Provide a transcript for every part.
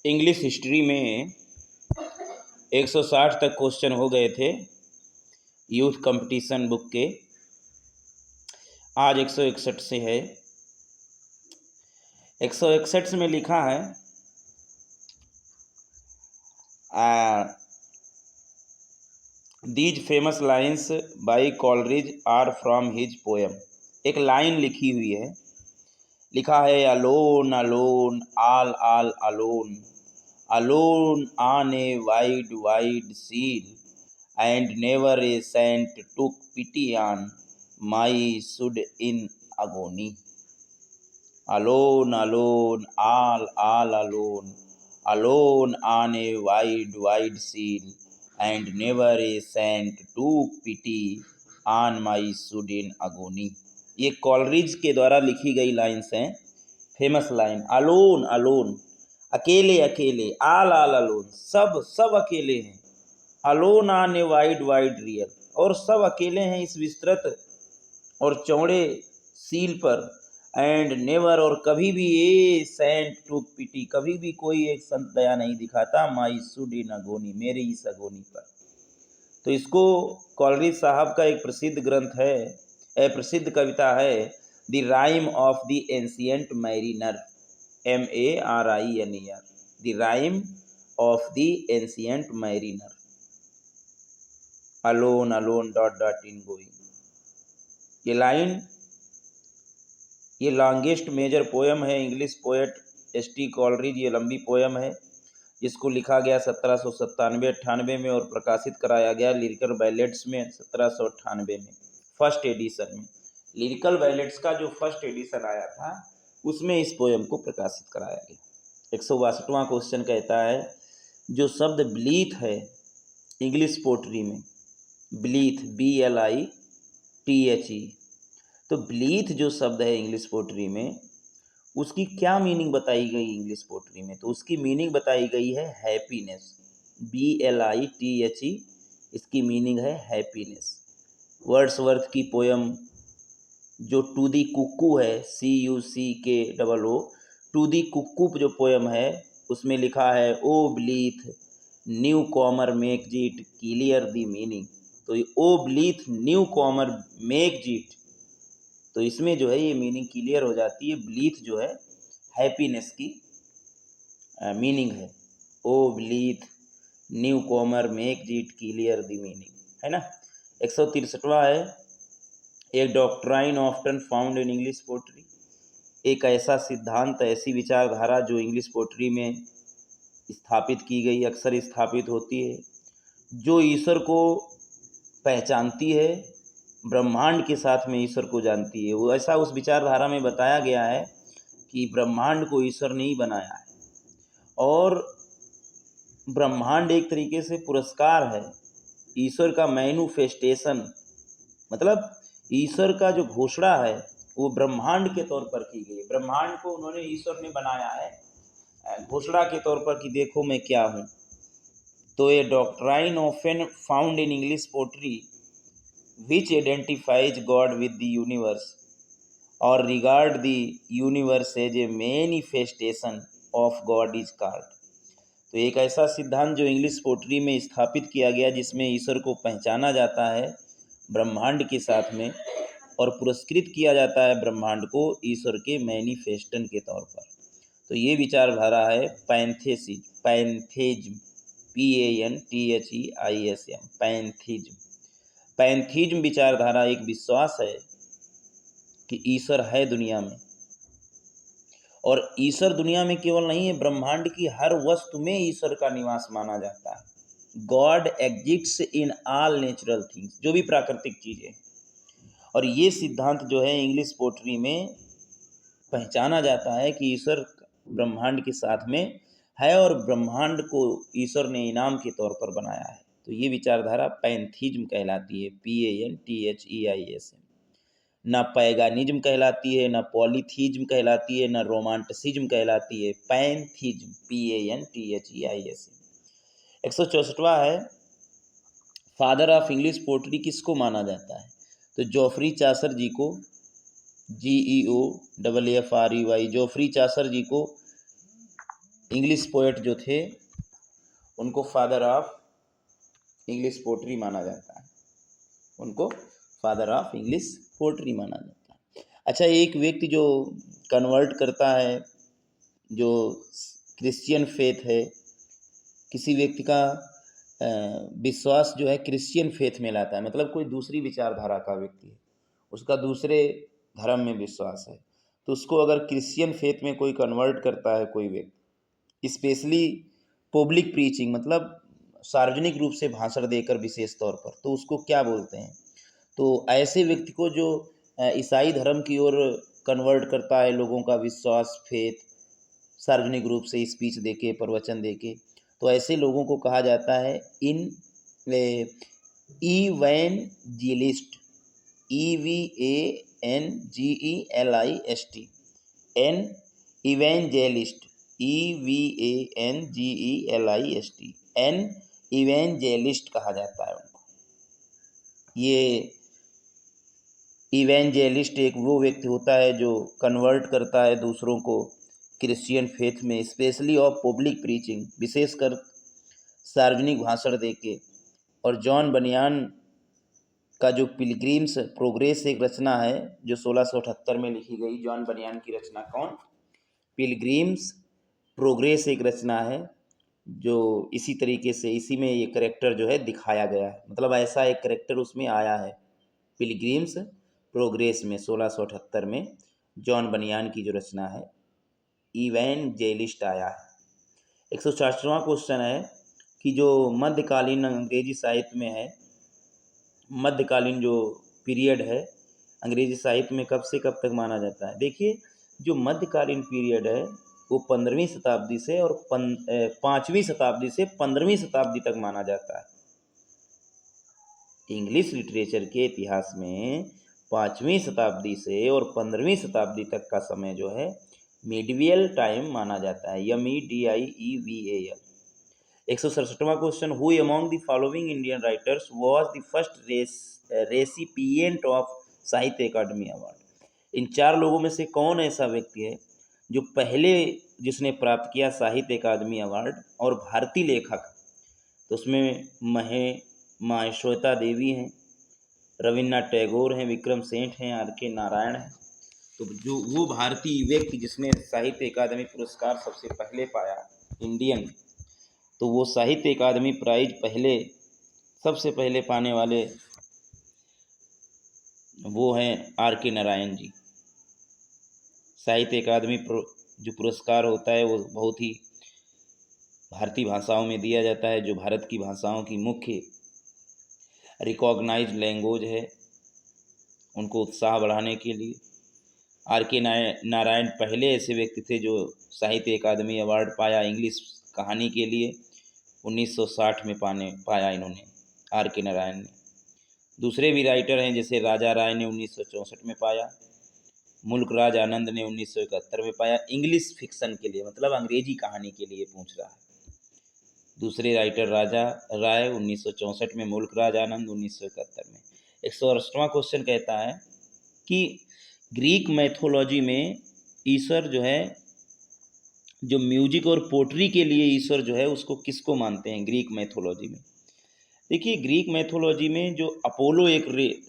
English history में 160 तक question हो गए थे यूथ कंपटीशन बुक के। आज 161 से है। 161 में लिखा है these famous lines by Coleridge are from his poem. एक लाइन लिखी हुई है, लिखा है alone alone all all alone, alone on a wide wide sea, and never a saint took pity on my should in agony. Alone, alone, all alone, alone on a wide, wide seal, and never a saint took pity on my should in agony. ये Coleridge के द्वारा लिखी गई lines हैं, famous line. Alone alone, अकेले अकेले, आल all alone, सब सब अकेले हैं। Alone on a wide wide real, और सब अकेले हैं इस विस्तृत और चौड़े सील पर। एंड नेवर, और कभी भी ए सेंट टू पिटी, कभी भी कोई एक संत दया नहीं दिखाता माई सुड इन अगोनी, मेरे इस अगोनी पर। तो इसको कॉलरिज साहब का एक प्रसिद्ध ग्रंथ है, प्रसिद्ध कविता है the rhyme of the ancient mariner, MARINER, the rhyme of the ancient mariner. Alone alone dot dot in going, ये लाइन, ये लॉन्गेस्ट मेजर पोएम है इंग्लिश पोएट ST कॉलरिज। ये लंबी पोएम है जिसको लिखा गया 1797-98 में और प्रकाशित कराया गया लिरिकल बैलेट्स में 1798 में, फर्स्ट एडिशन में। लिरिकल बैलेट्स का जो फर्स्ट एडिशन आया था उसमें इस पोएम को प्रकाशित कराया गया। 162वां क्वेश्चन कहता है जो शब्द ब्लीथ है इंग्लिश पोट्री में, ब्लीथ BLITHE, तो ब्लीथ जो शब्द है इंग्लिश पोट्री में, उसकी क्या मीनिंग बताई गई इंग्लिश पोट्री में? तो उसकी मीनिंग बताई गई है हैप्पीनेस, BLITHE, इसकी मीनिंग है हैप्पीनेस। वर्ड्सवर्थ की पोयम जो टू दी कुक्कू है, CUCKOO, टू दी कुक्कू जो पोयम है उसमें लिखा है O blithe newcomer make it clear the meaning. तो ये O blithe newcomer make it, तो इसमें जो है ये मीनिंग क्लियर हो जाती है। ब्लीथ जो है हैप्पीनेस की मीनिंग है, O blithe newcomer make it clear the meaning, है ना। 163वां है एक doctrine often found in English poetry, एक ऐसा सिद्धांत, ऐसी विचारधारा जो इंग्लिश पोट्री में स्थापित की गई, अक्सर स्थापित होती है, जो ईश्वर को पहचानती है, ब्रह्मांड के साथ में ईश्वर को जानती है। वो ऐसा उस विचारधारा में बताया गया है कि ब्रह्मांड को ईश्वर ने ही बनाया है और ब्रह्मांड एक तरीके से पुरस्कार है, ईश्वर का मैनिफेस्टेशन, मतलब ईश्वर का जो घोषणा है वो ब्रह्मांड के तौर पर की गई। ब्रह्मांड को उन्होंने, ईश्वर ने बनाया है घोषणा के तौर पर कि देखो मैं क्या हूँ। तो ये doctrine often found in English poetry which identifies God with the universe or regard the universe as a manifestation of God is called। तो एक ऐसा सिद्धांत जो इंग्लिश पोट्री में स्थापित किया गया जिसमें ईश्वर को पहचाना जाता है ब्रह्मांड के साथ में और पुरस्कृत किया जाता है ब्रह्मांड को ईश्वर के मैनिफेस्टन के तौर पर। तो ये विचारधारा है पैंथेसिज्म, पैंथेज्म, PANTHEISM, पैंथेज्म। पैंथीज्म विचारधारा एक विश्वास है कि ईश्वर है दुनिया में, और ईश्वर दुनिया में केवल नहीं है, ब्रह्मांड की हर वस्तु में ईश्वर का निवास माना जाता है। God exists in all natural things, जो भी प्राकृतिक चीज़ें। और ये सिद्धांत जो है इंग्लिश पोट्री में पहचाना जाता है कि ईश्वर ब्रह्मांड के साथ में है और ब्रह्मांड को ईश्वर ने इनाम के तौर पर बनाया है। तो ये विचारधारा पैंथीज्म कहलाती है, PANTHEISM। न पैगानिज्म कहलाती है, न पॉलीथीज्म कहलाती है, न रोमांटिसिज्म कहलाती है, पैंथीज्म, PANTHEISM। 164वां है फादर ऑफ इंग्लिश पोट्री किसको माना जाता है? तो जॉफ्री चासर जी को, GEOFFREY, जॉफ्री चासर जी को इंग्लिश पोएट जो थे उनको फादर ऑफ इंग्लिश पोट्री माना जाता है, उनको फादर ऑफ इंग्लिश पोट्री माना जाता है। अच्छा, एक व्यक्ति जो कन्वर्ट करता है, जो क्रिश्चियन फेथ है, किसी व्यक्ति का विश्वास जो है क्रिश्चियन फेथ में लाता है, मतलब कोई दूसरी विचारधारा का व्यक्ति है, उसका दूसरे धर्म में विश्वास है, तो उसको अगर क्रिश्चियन फेथ में कोई कन्वर्ट करता है कोई व्यक्ति, स्पेशली पब्लिक प्रीचिंग मतलब सार्वजनिक रूप से भाषण देकर विशेष तौर पर, तो उसको क्या बोलते हैं? तो ऐसे व्यक्ति को जो ईसाई धर्म की ओर कन्वर्ट करता है, लोगों का विश्वास फेथ सार्वजनिक रूप से स्पीच देके, प्रवचन देके, तो ऐसे लोगों को कहा जाता है इवैंजेलिस्ट, EVANGELIST, एन इवैंजेलिस्ट, EVANGELIST, एन इवैंजेलिस्ट कहा जाता है उनको। ये इवैंजेलिस्ट एक वो व्यक्ति होता है जो कन्वर्ट करता है दूसरों को क्रिश्चियन फेथ में, स्पेशली ऑफ पब्लिक प्रीचिंग, विशेषकर सार्वजनिक भाषण देके। और जॉन बनियान का जो पिलग्रिम्स प्रोग्रेस एक रचना है जो 1678 में लिखी गई, जॉन बनियान की रचना, कौन? पिलग्रिम्स प्रोग्रेस एक रचना है जो इसी तरीके से, इसी में ये करेक्टर जो है दिखाया गया है, मतलब ऐसा एक करेक्टर उसमें आया है पिलग्रिम्स प्रोग्रेस में 1678 में जॉन बनियान की जो रचना है इवैंजेलिस्ट आया है। 166वां क्वेश्चन है कि जो मध्यकालीन अंग्रेजी साहित्य में है, मध्यकालीन जो पीरियड है अंग्रेजी साहित्य में कब से कब तक माना जाता है? देखिए, जो मध्यकालीन पीरियड है वो 15वीं शताब्दी से और 5वीं शताब्दी से 15वीं शताब्दी तक माना जाता है। इंग्लिश लिटरेचर के इतिहास में 5वीं शताब्दी से और 15वीं शताब्दी तक का समय जो है मिडिवियल टाइम माना जाता है, MEDIEVAL। 167वां question, who among the following Indian writers was the first recipient of Sahitya Akademi award? इन 4 लोगों में से कौन ऐसा व्यक्ति है जो पहले जिसने प्राप्त किया साहित्य अकादमी अवार्ड? और भारतीय लेखक, तो उसमें माँ श्वेता देवी हैं, रविन्द्रनाथ टैगोर हैं, विक्रम सेठ हैं, RK नारायण हैं। तो जो वो भारतीय व्यक्ति जिसने साहित्य अकादमी पुरस्कार सबसे पहले पाया इंडियन, तो वो साहित्य अकादमी प्राइज सबसे पहले पाने वाले वो हैं RK नारायण जी। साहित्य अकादमी जो पुरस्कार होता है वो बहुत ही भारतीय भाषाओं में दिया जाता है, जो भारत की भाषाओं की मुख्य रिकॉग्नाइज्ड लैंग्वेज है, उनको उत्साह बढ़ाने के लिए। RK नारायण पहले ऐसे व्यक्ति थे जो साहित्य अकादमी अवार्ड पाया इंग्लिश कहानी के लिए, 1960 में पाया इन्होंने, RK नारायण ने। दूसरे भी राइटर हैं जैसे राजा राय ने 1964 में पाया, मुल्क राज आनंद ने 1971 में पाया, इंग्लिश फिक्शन के लिए, मतलब अंग्रेजी कहानी के लिए पूछ रहा है। दूसरे राइटर राजा राय 1964 में, मुल्क राज आनंद 1971 में। 168वां क्वेश्चन कहता है कि ग्रीक मैथोलॉजी में ईश्वर जो है, जो म्यूजिक और पोट्री के लिए ईश्वर जो है उसको किसको मानते हैं ग्रीक मैथोलॉजी में? देखिए, ग्रीक मैथोलॉजी में जो अपोलो एक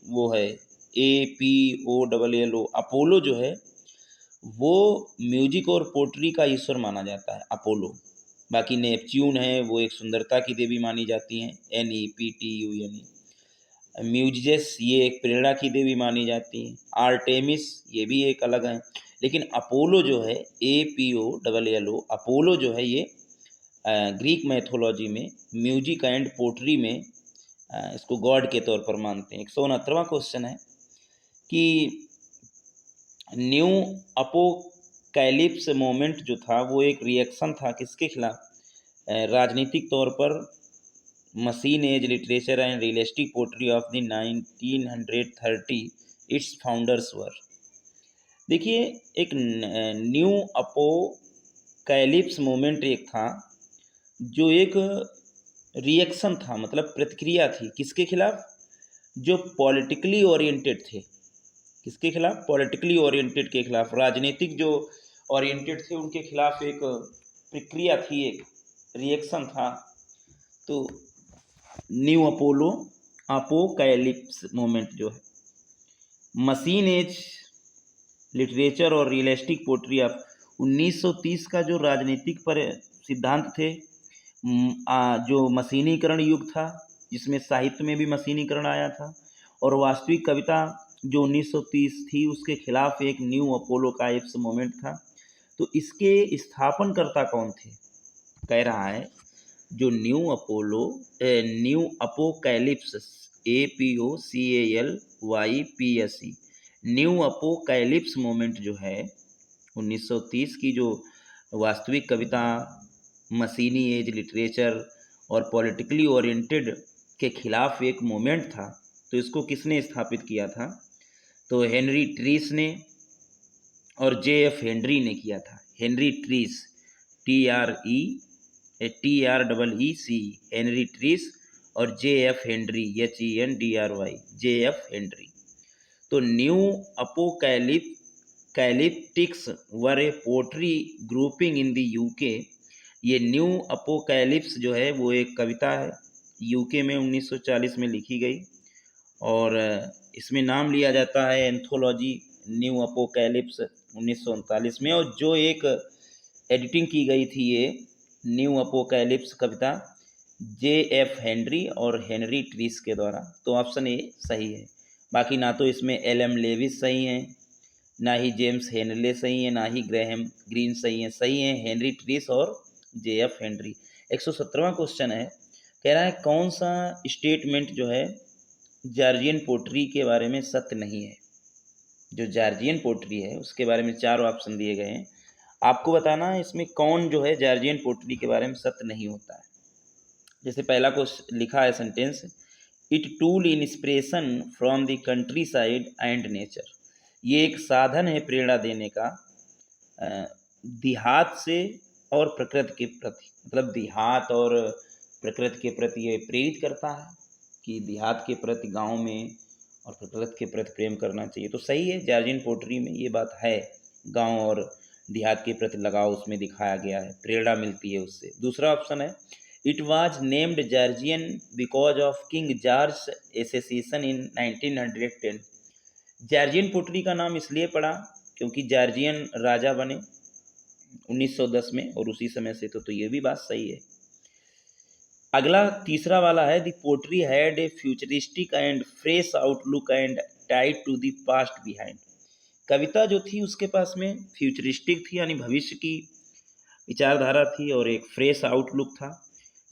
वो है, APOLLO, अपोलो जो है वो म्यूजिक और पोट्री का ईश्वर माना जाता है, अपोलो। बाकी नेपच्यून है, वो एक सुंदरता की देवी मानी जाती हैं, NEPTUNE। म्यूजिस ये एक प्रेरणा की देवी मानी जाती हैं, आर्टेमिस ये भी एक अलग है। लेकिन अपोलो जो है, APOLLO, अपोलो जो है ये ग्रीक मैथोलॉजी में म्यूजिक एंड पोट्री में इसको गॉड के तौर पर मानते हैं। 169वां क्वेश्चन है कि न्यू अपोकैलिप्स मोमेंट जो था वो एक रिएक्शन था किसके खिलाफ? राजनीतिक तौर पर machine age literature and realistic poetry of the 1930 its founders were. देखिए, एक न्यू अपोकैलिप्स मोमेंट एक था जो एक रिएक्शन था, मतलब प्रतिक्रिया थी किसके खिलाफ? जो पॉलिटिकली ओरिएंटेड थे। किसके खिलाफ? पॉलिटिकली ओरिएंटेड के खिलाफ, राजनीतिक जो ओरिएंटेड थे उनके खिलाफ एक प्रक्रिया थी, एक रिएक्शन था। तो न्यू अपोलो अपोकैलिप्स मोमेंट जो है, मशीन एज लिटरेचर और रियलिस्टिक पोट्री ऑफ 1930 का जो राजनीतिक पर सिद्धांत थे, जो मशीनीकरण युग था, जिसमें साहित्य में भी मशीनीकरण आया था, और वास्तविक कविता जो 1930 थी उसके खिलाफ एक न्यू अपोलो का एप्स मोमेंट था। तो इसके स्थापनकर्ता कौन थे? कह रहा है जो new apocalypse APOCALYPSE new apocalypse moment जो है 1930 की, जो वास्तविक कविता, मशीनी एज लिटरेचर और पॉलिटिकली ओरिएंटेड के खिलाफ एक मोमेंट था, तो इसको किसने स्थापित किया था? तो हेनरी ट्रीस ने और JF हेनरी ने किया था। Henry Treece, TREEC, Henry Treece, और JF Henry, HENDRY, JF Henry. तो new apocalyptics were a poetry grouping in the UK। ये न्यू अपोकैलिप्स जो है वो एक कविता है, UK में 1940 में लिखी गई, और इसमें नाम लिया जाता है एंथोलॉजी न्यू अपोकैलिप्स 1939 में, और जो एक एडिटिंग की गई थी ये न्यू अपोकैलिप्स कविता JF हेनरी और हेनरी ट्रीस के द्वारा। तो ऑप्शन ए सही है। बाकी ना तो इसमें LM लेविस सही हैं, ना ही जेम्स हेनले सही हैं, ना ही ग्रेहम ग्रीन सही हैं। सही हैं हेनरी ट्रीस और JF हेनरी। 117वां क्वेश्चन है, कह रहा है कौन सा स्टेटमेंट जो है जॉर्जियन पोट्री के बारे में सत्य नहीं है? जो जॉर्जियन पोट्री है उसके बारे में 4 ऑप्शन दिए गए हैं, आपको बताना है इसमें कौन जो है जॉर्जियन पोट्री के बारे में सत्य नहीं होता है। जैसे पहला क्वेश्चन लिखा है sentence, it tool inspiration from the country side and nature. ये एक साधन है प्रेरणा देने का देहात से और प्रकृति के प्रति, मतलब देहात और प्रकृति के प्रति ये प्रेरित करता है कि देहात के प्रति, गांव में और प्रकृति के प्रति प्रेम करना चाहिए। तो सही है, जॉर्जियन पोट्री में ये बात है, गांव और देहात के प्रति लगाव उसमें दिखाया गया है, प्रेरणा मिलती है उससे। दूसरा ऑप्शन है, it was named Georgian because of King George association in 1910। Georgian poetry का नाम इसलिए पड़ा क्योंकि जॉर्जियन राजा बने 1910 में, और उसी समय से तो ये भी बात सही है। अगला तीसरा वाला है, the poetry had a futuristic and fresh outlook and tied to the past behind. कविता जो थी उसके पास में फ्यूचरिस्टिक थी, यानी भविष्य की विचारधारा थी, और एक फ्रेश आउटलुक था,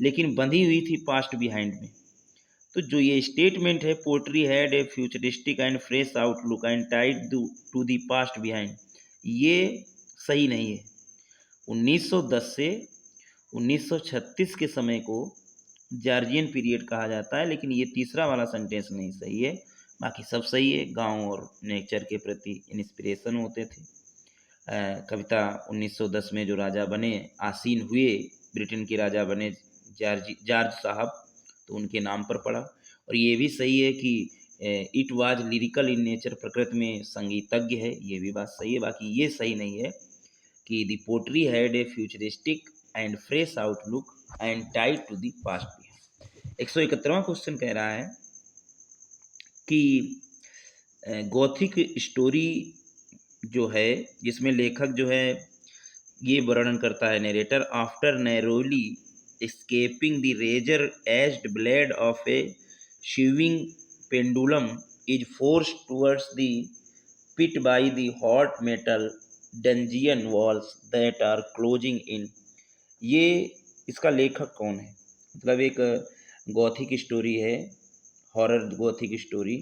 लेकिन बंधी हुई थी पास्ट बिहाइंड में। तो जो ये स्टेटमेंट है, poetry had a futuristic and fresh outlook and tied to the past behind, ये सही नहीं है। 1910 से 1936 के समय को जॉर्जियन पीरियड कहा जाता है, लेकिन ये तीसरा वाला सेंटेंस नहीं सही है, बाकी सब सही है। गांव और नेचर के प्रति इंस्पिरेशन होते थे। कविता 1910 में जो राजा बने, आसीन हुए, ब्रिटेन के राजा बने जॉर्ज साहब, तो उनके नाम पर पड़ा। और ये भी सही है कि it was lyrical in nature, प्रकृति में संगीतज्ञ है, ये भी बात सही है। बाकी ये सही नहीं है कि the poetry had a futuristic and fresh outlook and tied to the past. 171वां क्वेश्चन कह रहा है कि गॉथिक स्टोरी जो है, जिसमें लेखक जो है ये वर्णन करता है, narrator, after narrowly escaping the razor edged blade of a swinging pendulum is forced towards the pit by the hot metal dungeon walls that are closing in। ये इसका लेखक कौन है? मतलब एक गॉथिक स्टोरी है, हॉरर गॉथिक स्टोरी,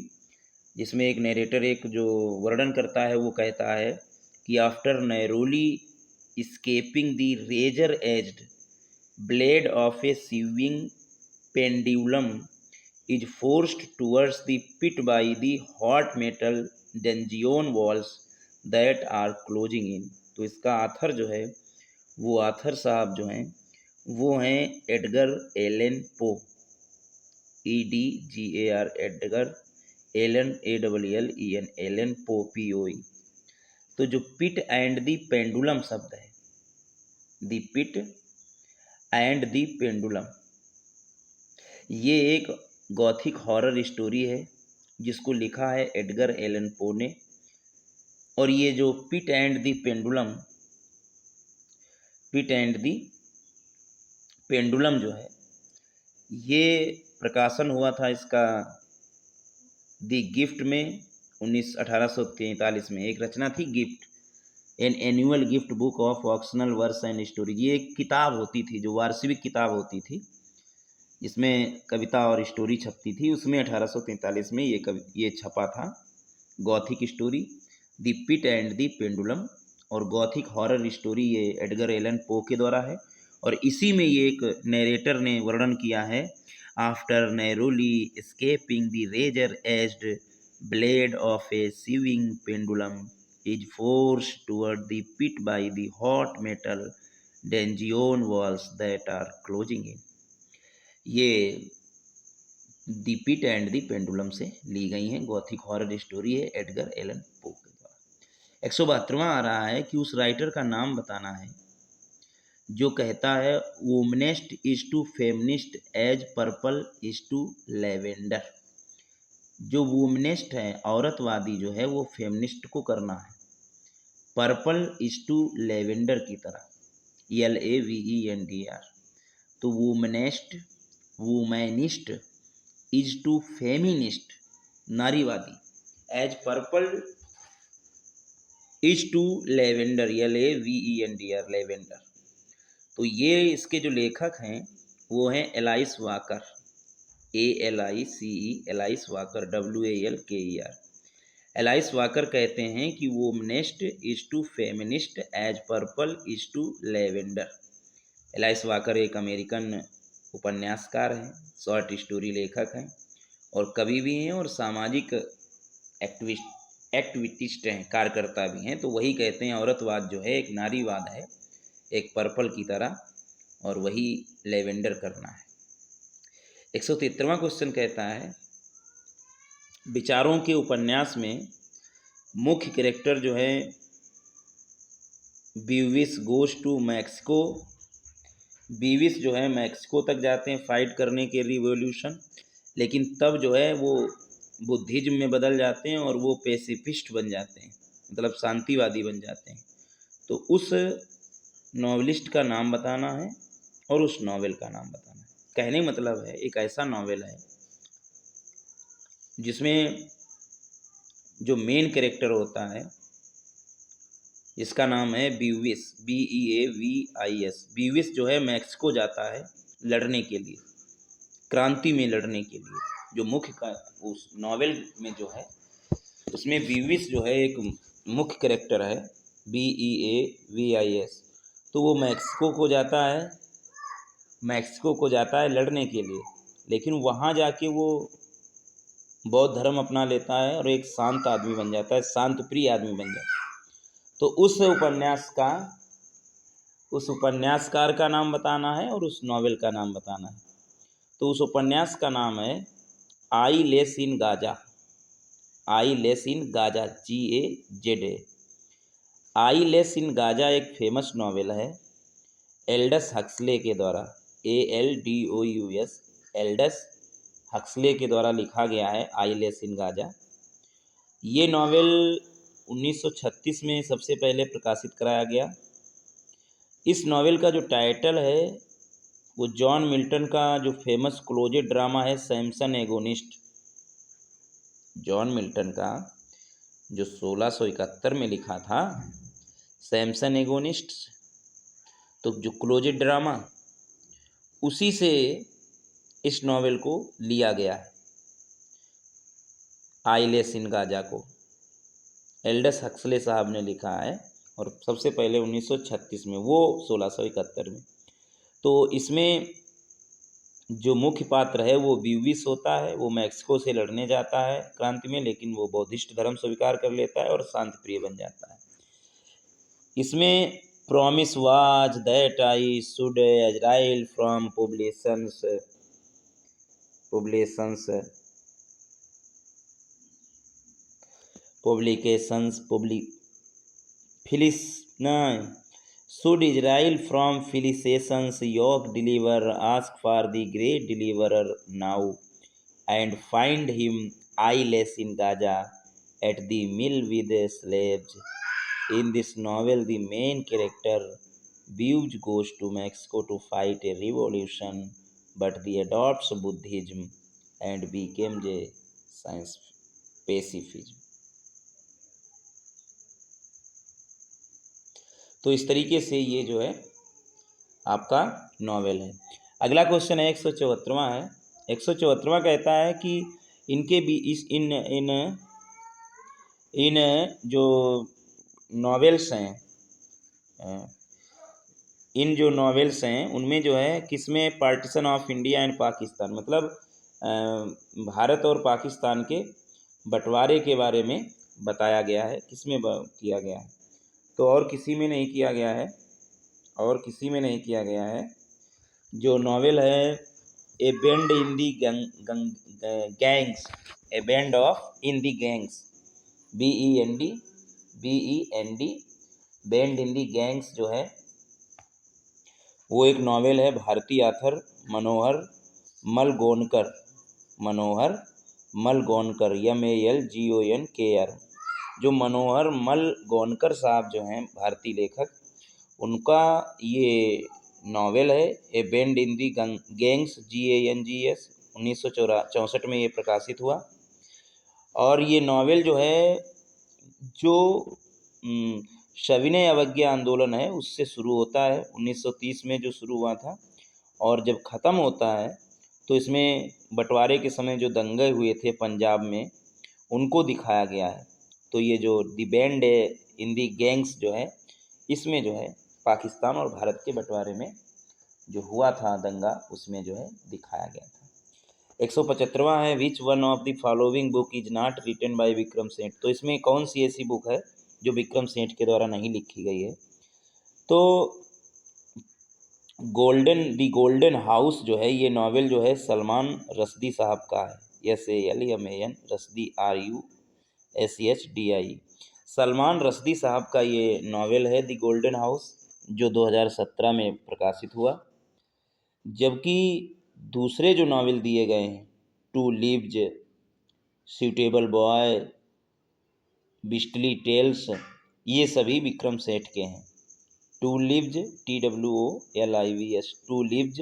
जिसमें एक नरेटर एक जो वर्णन करता है वो कहता है कि after narrowly escaping the razor edged blade of a swinging pendulum is forced towards the pit by the hot metal dungeon walls that are closing in। तो इसका आथर जो है, वो आथर साहब जो हैं वो हैं एडगर एलन पो, EDGAR, Edgar Allan ALLEN, Allan Poe POE। तो जो पिट एंड दी पेंडुलम शब्द है, the pit and the pendulum. ये एक गॉथिक हॉरर स्टोरी है जिसको लिखा है एडगर एलन पो ने। और ये जो pit and the pendulum, pit and the pendulum जो है, ये प्रकाशन हुआ था इसका द गिफ्ट में 1843 में। एक रचना थी gift, an annual gift book of occasional verse and story. ये एक किताब होती थी जो वार्षिक किताब होती थी, इसमें कविता और स्टोरी छपती थी। उसमें 1843 में ये छपा था gothic story the pit and the pendulum. और गॉथिक हॉरर स्टोरी ये एडगर एलन पो के द्वारा है। और इसी में ये एक नरेटर ने वर्णन किया है, after narrowly escaping the razor-edged blade of a sieving pendulum is forced toward the pit by the hot metal dungeon walls that are closing in। ये the pit and the pendulum से ली गई हैं, gothic horror story है Edgar Allan Poe के द्वारा। 172वां आ रहा है कि उस राइटर का नाम बताना है जो कहता है womanist is to feminist as purple is to lavender. जो वुमनेस्ट है, औरतवादी जो है, वो फेमिनिस्ट को करना है पर्पल इज टू लेवेंडर की तरह, LAVENDR। तो womanist, womanist is to feminist, नारीवादी, as purple is to lavender, LAVENDR, lavender. तो ये इसके जो लेखक हैं वो हैं Alice Walker, ALICE, Alice Walker, WALKER। Alice Walker कहते हैं कि womanist is to feminist as purple is to lavender. Alice Walker एक अमेरिकन उपन्यासकार हैं, शॉर्ट स्टोरी लेखक हैं और कवि भी हैं और सामाजिक एक्टिविस्ट हैं, कार्यकर्ता भी हैं। तो वही कहते हैं औरतवाद जो है एक नारीवाद है, एक पर्पल की तरह, और वही लेवेंडर करना है। 173वां क्वेश्चन कहता है, विचारों के उपन्यास में मुख्य कैरेक्टर जो है बीविस गोस टू मैक्सिको। बीविस जो है मैक्सिको तक जाते हैं फाइट करने के रिवॉल्यूशन, लेकिन तब जो है वो बुद्धिज्म में बदल जाते हैं और वो पेसिफिस्ट बन जाते हैं, मतलब शांतिवादी बन जाते हैं। तो उस नॉवेलिस्ट का नाम बताना है और उस नॉवेल का नाम बताना है। कहने मतलब है एक ऐसा नॉवेल है जिसमें जो मेन कैरेक्टर होता है इसका नाम है बीविस, BEAVIS। बीविस जो है मैक्सिको जाता है लड़ने के लिए, क्रांति में लड़ने के लिए। जो मुख्य का उस नॉवेल में जो है उसमें बीविस जो है एक मुख्य कैरेक्टर है, BEAVIS। तो वो मैक्सिको को जाता है लड़ने के लिए, लेकिन वहाँ जाके वो बौद्ध धर्म अपना लेता है और एक शांत आदमी बन जाता है, शांत प्रिय आदमी बन जाता है। तो उस उपन्यासकार का नाम बताना है और उस नॉवेल का नाम बताना है। तो उस उपन्यास का नाम है eyeless in Gaza, eyeless in Gaza, GAZA। Eyeless in Gaza एक फेमस नॉवेल है एल्डस हक्सले के द्वारा, ALDOUS, एल्डस हक्सले के द्वारा लिखा गया है आई लेस इन गाजा। ये नॉवेल 1936 में सबसे पहले प्रकाशित कराया गया। इस नॉवेल का जो टाइटल है वो जॉन मिल्टन का जो फेमस क्लोजेट ड्रामा है सैमसन एगोनिस्ट, जॉन मिल्टन का जो 1671 में लिखा था सैमसन एगोनिस्ट, तो जो क्लोजेट ड्रामा, उसी से इस नॉवेल को लिया गया है। आई लेस इन गाजा को एल्डस हक्सले साहब ने लिखा है और सबसे पहले 1936 में, वो 1671 में। तो इसमें जो मुख्य पात्र है वो बीविस होता है। वो मैक्सिको से लड़ने जाता है क्रांति में, लेकिन वो बौद्धिस्ट धर्म स्वीकार कर लेता है और शांति प्रिय बन जाता है। इसमें promise was that I should agile from Should Israel from Philistines yoke deliver, ask for the great deliverer now, and find him eyeless in Gaza at the mill with the slaves. In this novel, the main character Buge goes to Mexico to fight a revolution, but he adopts Buddhism and becomes a science pacifism. तो इस तरीके से ये जो है आपका novel है। अगला क्वेश्चन है 174वां है। 174वां कहता है कि इनके भी इस इन इन जो नॉवेल्स हैं, इन जो नॉवेल्स हैं उनमें जो है किसमें partition of India and Pakistan, मतलब भारत और पाकिस्तान के बंटवारे के बारे में बताया गया है, किसमें किया गया है? तो और किसी में नहीं किया गया है, और किसी में नहीं किया गया है। जो नॉवेल है A band in the gangs, A band of in the gangs, BEND, band in the gangs जो है वो एक नॉवेल है भारतीय ऑथर मनोहर मलगोनकर, MALGONKR। जो मनोहर मलगोनकर साहब जो हैं भारतीय लेखक, उनका ये नॉवेल है A band in the gangs, GANGS। 1964 में ये प्रकाशित हुआ। और ये नॉवेल जो है जो सविनय अवज्ञा आंदोलन है उससे शुरू होता है 1930 में जो शुरू हुआ था, और जब ख़त्म होता है तो इसमें बंटवारे के समय जो दंगे हुए थे पंजाब में उनको दिखाया गया है। तो ये जो दी बैंड इन दी गैंग्स जो है इसमें जो है पाकिस्तान और भारत के बंटवारे में जो हुआ था दंगा उसमें जो है दिखाया गया था। 175वां है which one of the following book is not written by Vikram Seth. तो इसमें कौन सी ऐसी बुक है जो विक्रम सेठ के द्वारा नहीं लिखी गई है? तो गोल्डन हाउस जो है ये नॉवेल जो है सलमान रश्दी साहब का है, SALMAN रश्दी RUSHDI। सलमान रश्दी साहब का ये नॉवेल है द गोल्डन हाउस, जो 2017 में प्रकाशित हुआ। जबकि दूसरे जो नॉवेल दिए गए हैं two lives, suitable boy, beastly tales, ये सभी विक्रम सेठ के हैं। Two lives TWOLIVS, two lives,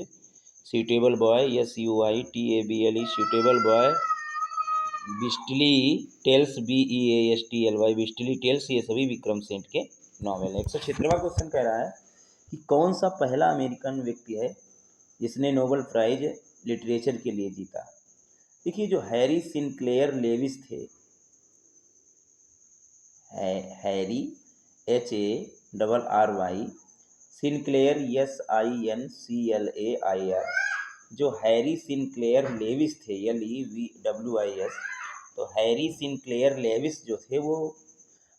suitable boy SUITABLE, suitable boy, beastly tales BEASTLY, beastly tales, ये सभी विक्रम सेठ के नॉवेल है। 176वां क्वेश्चन कह रहा है कि कौन सा पहला अमेरिकन व्यक्ति है जिसने नोबेल प्राइज लिटरेचर के लिए जीता? देखिए जो हैरी सिनक्लेयर लेविस थे, हैरी HARRY, सिनक्लेयर SINCLAIR, जो हैरी सिनक्लेयर लेविस थे LEWIS। तो हैरी सिनक्लेयर लेविस जो थे वो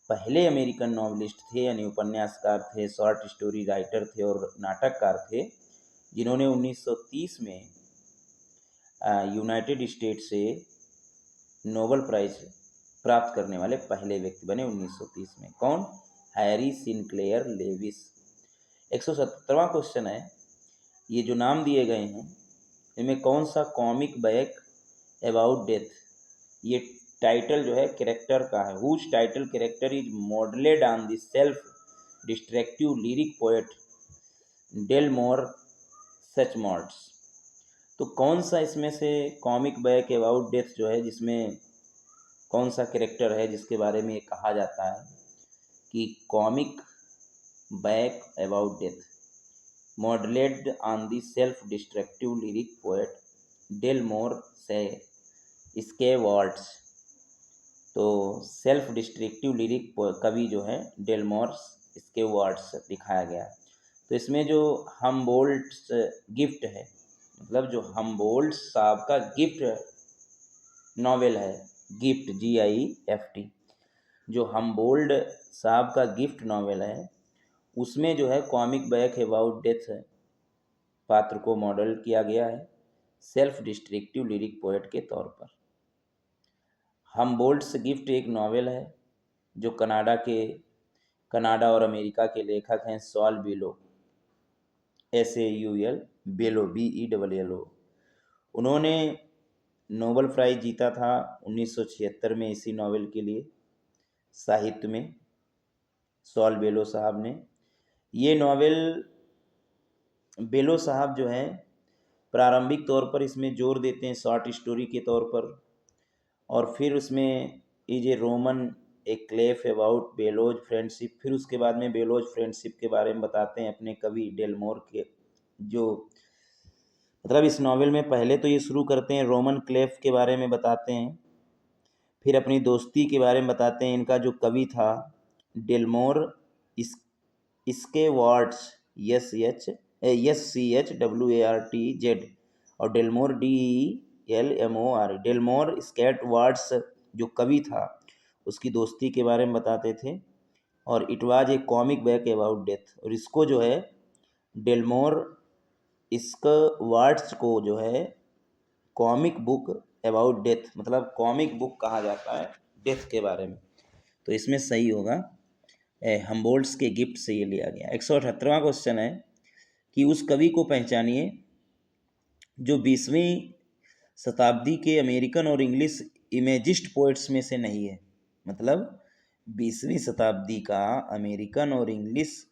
पहले अमेरिकन नॉवलिस्ट थे, यानी उपन्यासकार थे, शॉर्ट स्टोरी राइटर थे और नाटककार थे, जिन्होंने 1930 में यूनाइटेड स्टेट्स से नोबेल प्राइज प्राप्त करने वाले पहले व्यक्ति बने 1930 में। कौन? Harry Sinclair Lewis. 177वां क्वेश्चन है, ये जो नाम दिए गए हैं इनमें कौन सा कॉमिक बैक अबाउट डेथ, ये टाइटल जो है कैरेक्टर का है, whose title character is modelled on the self destructive lyric poet Delmore Schwartz. तो कौन सा इसमें से कॉमिक बैक अबाउट डेथ जो है, जिसमें कौन सा कैरेक्टर है जिसके बारे में ये कहा जाता है कि comic back about death modelled on the self destructive lyric poet Delmore Schwartz. तो सेल्फ डिस्ट्रक्टिव लिरिक कवि जो है डेलमोर स्केवर्ट्स दिखाया गया। तो इसमें जो हमबोल्ट गिफ्ट है, मतलब जो हमबोल्ट साहब का गिफ्ट नॉवेल है, गिफ्ट GIFT, जो हमबोल्ट साहब का गिफ्ट नॉवेल है उसमें जो है कॉमिक बैक अबाउट डेथ पात्र को मॉडल किया गया है सेल्फ डिस्ट्रक्टिव लिरिक पोएट के तौर पर। हमबोल्ट्स गिफ्ट एक नॉवेल है जो कनाडा और अमेरिका के लेखक हैं सॉल बेलो, SAUL, बेलो, BELLO। उन्होंने नोबेल प्राइज़ जीता था 1976 में इसी नॉवेल के लिए, साहित्य में, सॉल बेलो साहब ने। ये नॉवेल बेलो साहब जो हैं प्रारंभिक तौर पर इसमें जोर देते हैं शॉर्ट स्टोरी के तौर पर, और फिर उसमें is a roman a clef about Bellow's friendship, फिर उसके बाद में बेलोज फ्रेंडशिप के बारे में बताते हैं अपने कवि डेलमोर के, जो मतलब इस नॉवेल में पहले तो ये शुरू करते हैं रोमन क्लेफ के बारे में बताते हैं, फिर अपनी दोस्ती के बारे में बताते हैं। इनका जो कवि था डेलमोर, इसके वर्ड्स SCHWARTZ और डेलमोर DELMOR, डेलमोर स्कैट वार्ड्स जो कवि था उसकी दोस्ती के बारे में बताते थे। और it was a comic back about death, और इसको जो है डेलमोर इसका वार्ड्स को जो है कॉमिक बुक अबाउट डेथ, मतलब कॉमिक बुक कहा जाता है डेथ के बारे में, तो इसमें सही होगा हम्बोल्ट्स के गिफ्ट से ये लिया गया। 178वां क्वेश्चन है कि उस कवि को पहचानिए जो 20वीं शताब्दी के अमेरिकन और इंग्लिश इमेजिस्ट पोइट्स में से नहीं है। मतलब 20वीं शताब्दी का अमेरिकन और इंग्लिश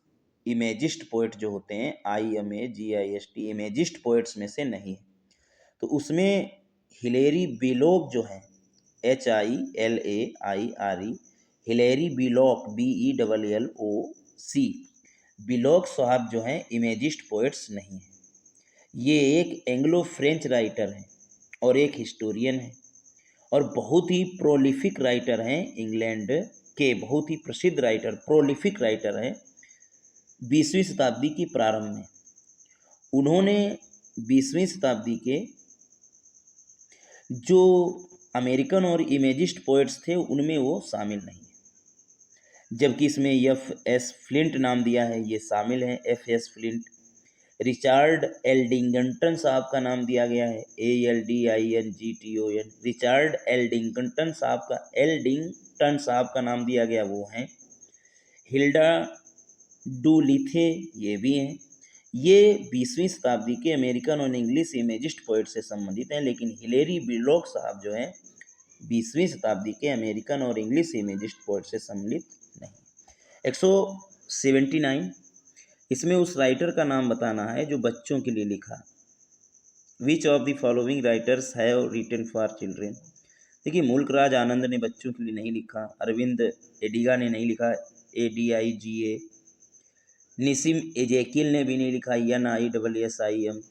इमेजिस्ट पोइट जो होते हैं IMAGIST इमेजिस्ट पोइट्स में से नहीं है, तो उसमें हिलेरी बिलोक जो है HILAIRE, हिलेरी बिलोक BELLOC, बिलोक साहब जो हैं इमेजिस्ट पोइट्स नहीं हैं। ये एक एंग्लो फ्रेंच राइटर हैं और एक हिस्टोरियन हैं और बहुत ही प्रोलिफिक राइटर हैं, इंग्लैंड के बहुत ही प्रसिद्ध राइटर, प्रोलिफिक राइटर हैं 20वीं शताब्दी की प्रारंभ में। उन्होंने 20वीं शताब्दी के जो अमेरिकन और इमेजिस्ट पोइट्स थे उनमें वो शामिल नहीं है, जबकि इसमें FS फ्लिंट नाम दिया है, ये शामिल हैं FS फ्लिंट। रिचार्ड एल्डिंगटन साहब का नाम दिया गया है ALDINGTON, रिचार्ड एल्डिंगटन साहब का नाम दिया गया, वो हैं। हिल्डा डुलिथे, ये भी हैं। ये 20वीं शताब्दी के अमेरिकन और इंग्लिश इमेजिस्ट पोइट से संबंधित हैं, लेकिन हिलेरी बिलोक साहब जो हैं 20वीं शताब्दी के अमेरिकन और इंग्लिश इमेजिस्ट पोइट से सम्मिलित नहीं। 179, इसमें उस राइटर का नाम बताना है जो बच्चों के लिए लिखा। Which of the following writers have written for children. देखिए, मुल्क राज आनंद ने बच्चों के लिए नहीं लिखा, अरविंद एडिगा ने नहीं लिखा ADIGA, निसिम एजेकिल ने भी नहीं लिखा NISSIM,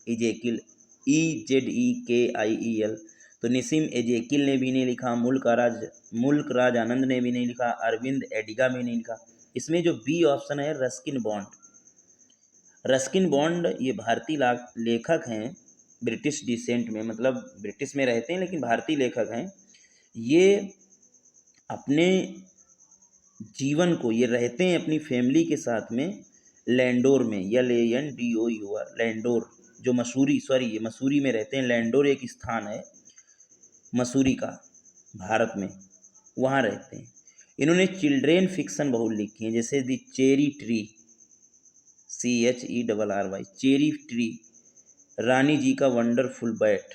एजेकिल EZEKIEL, तो निसिम एजेकिल ने भी नहीं लिखा, मुल्क राज आनंद ने भी नहीं लिखा, अरविंद एडिगा में नहीं लिखा। इसमें जो बी ऑप्शन है रस्किन बॉन्ड, रस्किन बॉन्ड ये भारतीय लेखक हैं, ब्रिटिश डिसेंट में, मतलब ब्रिटिश में रहते हैं लेकिन भारतीय लेखक हैं। ये अपने जीवन को, ये रहते हैं अपनी फैमिली के साथ में लैंडोर में, LANDOUR, लैंडोर जो ये मसूरी में रहते हैं। लैंडोर एक स्थान है मसूरी का, भारत में, वहाँ रहते हैं। इन्होंने चिल्ड्रेन फिक्शन बहुत लिखी हैं, जैसे the cherry tree, CHERRY, cherry tree, Rani ji का वंडरफुल बैट,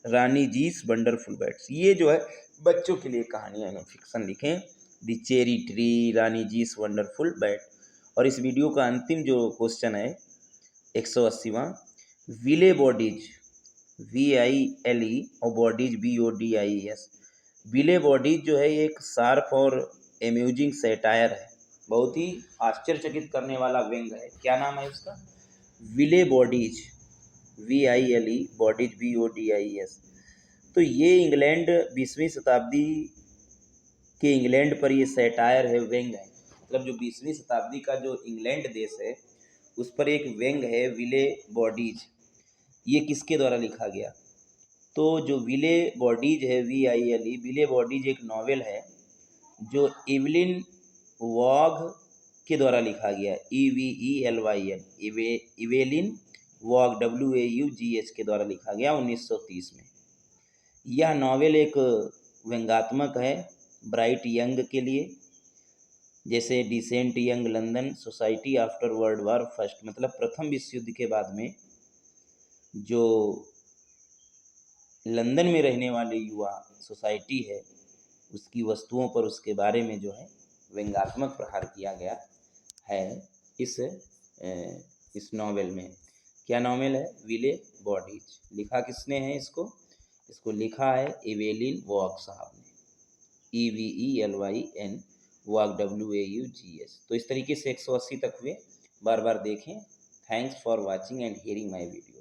रानी जीस वंडरफुल बैट्स, ये जो है बच्चों के लिए कहानियाँ इन्होंने फिक्शन लिखे, द चेरी ट्री, रानी जीस वंडरफुल बैट। और इस वीडियो का अंतिम जो क्वेश्चन है 180वां, विले बॉडीज, VILE और बॉडीज BODIES, विले बॉडीज जो है एक शार्प और एम्यूजिंग सैटायर है, बहुत ही आश्चर्यचकित करने वाला व्यंग है। क्या नाम है उसका? विले बॉडीज, VILE, बॉडीज BODIES। तो ये इंग्लैंड 20वीं शताब्दी के इंग्लैंड पर ये सैटायर है, व्यंग है, मतलब जो 20वीं शताब्दी का जो इंग्लैंड देश है उस पर एक व्यंग है विले बॉडीज। ये किसके द्वारा लिखा गया? तो जो विले बॉडीज है VILE, विले बॉडीज एक नॉवेल है जो इवलिन वॉग के द्वारा लिखा गया, EVELYN, इवेलिन वॉग WAUGH के द्वारा लिखा गया 1930 में। यह नॉवेल एक व्यंग्यात्मक है ब्राइट यंग के लिए, जैसे decent young London society after World War first, मतलब प्रथम विश्व युद्ध के बाद में जो लंदन में रहने वाले युवा सोसाइटी है उसकी वस्तुओं पर उसके बारे में जो है व्यंग्यात्मक प्रहार किया गया है इस नॉवेल में। क्या नॉवेल है? विले बॉडीज। लिखा किसने है इसको? इसको लिखा है एवेलिन वॉग साहब ने, EVELYN वॉग WAUGS। तो इस तरीके से 180 तक हुए, बार बार देखें। Thanks for watching and hearing my video.